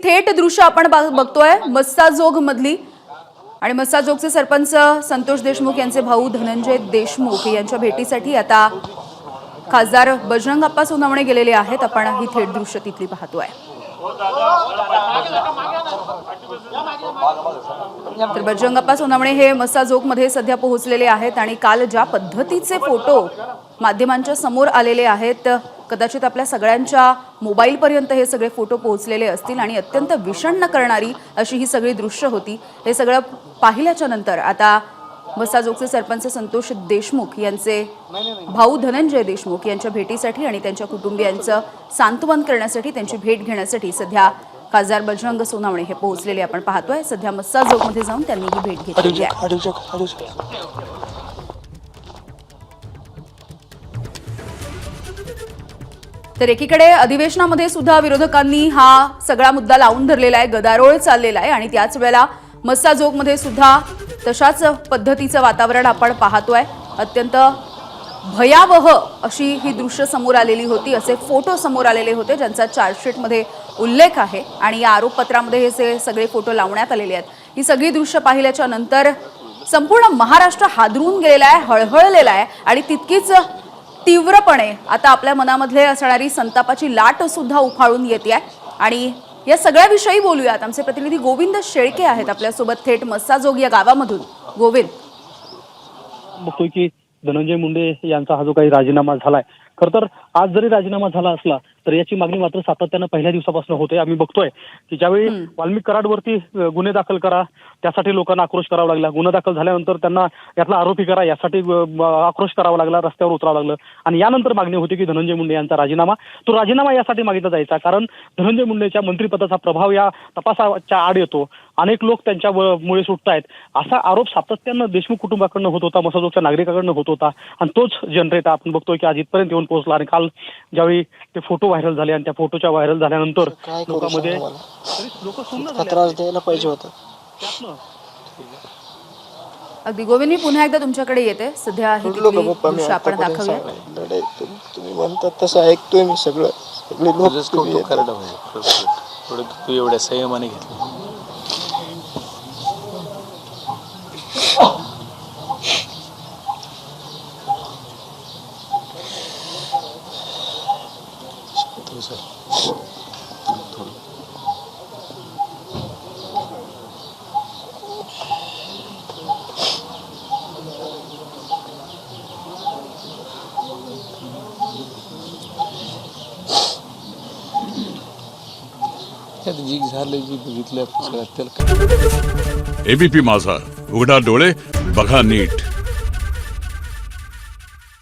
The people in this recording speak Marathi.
थेट दृश्य आपण बघतोय मस्साजोग मधली आणि मस्साजोगचे सरपंच संतोष देशमुख यांचे भाऊ धनंजय देशमुख यांच्या भेटीसाठी आता खासदार बजरंगप्पा सोनवणे गेलेले आहेत। आपण ही थेट दृश्य तिथली पाहतोय। तर बजरंगप्पा सोनवणे हे मस्साजोग मध्ये सध्या पोहोचलेले आहेत आणि काल ज्या पद्धतीचे फोटो माध्यमांच्या समोर आलेले आहेत, कदाचित आपल्या सगळ्यांच्या मोबाईल पर्यंत हे सगळे फोटो पोहोचलेले असतील आणि अत्यंत विषण्ण करणारी अशी ही सगळी दृश्य होती। हे सगळं पाहिल्याच्या नंतर आता मस्साजोगचे सरपंच संतोष देशमुख यांचे भाऊ धनंजय देशमुख यांच्या भेटीसाठी आणि त्यांच्या कुटुंबियांचं सांत्वन करण्यासाठी, त्यांची भेट घेण्यासाठी सध्या खासदार बजरंग सोनवणे हे पोहोचलेले आपण पाहतोय। सध्या मस्साजोगमध्ये जाऊन त्यांनी ही भेट घेतली आहे। तर एकीकडे अधिवेशनामध्ये सुद्धा विरोधकांनी हा सगळा मुद्दा लावून धरलेला आहे, गदारोळ चाललेला आहे आणि त्याच वेळेला मस्साजोगमध्ये सुद्धा तशाच पद्धतीचं वातावरण आपण पाहतोय। अत्यंत भयावह अशी ही दृश्य समोर आलेली होती, असे फोटो समोर आलेले होते ज्यांचा चार्जशीटमध्ये उल्लेख आहे आणि या आरोपपत्रामध्ये हे सगळे फोटो लावण्यात आलेले आहेत। ही सगळी दृश्य पाहिल्याच्या नंतर संपूर्ण महाराष्ट्र हादरून गेलेला आहे, हळहळलेला आहे आणि तितकीच तीव्रपणे आता आपल्या मनामध्ये असणारी संतापाची लाट सुद्धा उफाळून येते आहे। आणि या सगळ्याविषयी बोलूयात। आमचे प्रतिनिधी गोविंद शेळके आहेत आपल्यासोबत थेट मस्साजोग या गावामधून। गोविंद, बघतोय की धनंजय मुंडे यांचा हा जो काही राजीनामा झालाय, खर तर आज जरी राजीनामा झाला असला तर याची मागणी मात्र सातत्यानं पहिल्या दिवसापासून होते। आम्ही बघतोय की ज्यावेळी वाल्मिक कराडवरती गुन्हे दाखल करा त्यासाठी लोकांना आक्रोश करावा लागला, गुन्हा दाखल झाल्यानंतर त्यांना यातला आरोपी करा यासाठी आक्रोश करावा लागला, रस्त्यावर उतरावं लागलं आणि यानंतर मागणी होती की धनंजय मुंडे यांचा राजीनामा, तो राजीनामा यासाठी मागितला जायचा कारण धनंजय मुंडेच्या मंत्रिपदाचा प्रभाव या तपासाच्या आड येतो, अनेक लोक त्यांच्यामुळे सुटतायत असा आरोप सातत्यानं देशमुख कुटुंबाकडनं होत होता, मस्साजोगच्या नागरिकांकडनं होत होता आणि तोच जनरेट आपण बघतोय की आज इथपर्यंत येऊन पोहोचला। आणि काल ज्यावेळी ते फोटो व्हायरल झाले आणि त्या फोटोच्या व्हायरल झाल्यानंतर लोकांमध्ये लोक सुन्न त्रास द्यायला पाहिजे होता। अगदी गोविंद, मी पुन्हा एकदा तुमच्याकडे येते। सध्या ही दृश्य आपण दाखवूया। तुम्ही म्हणतात तसं ऐकतोय मी सगळं, सगळे लोक तू एवढ्या संयमाने घेतलं। जी झालं जी बघितलं एबीपी माझा, उघडा डोळे बघा नीट।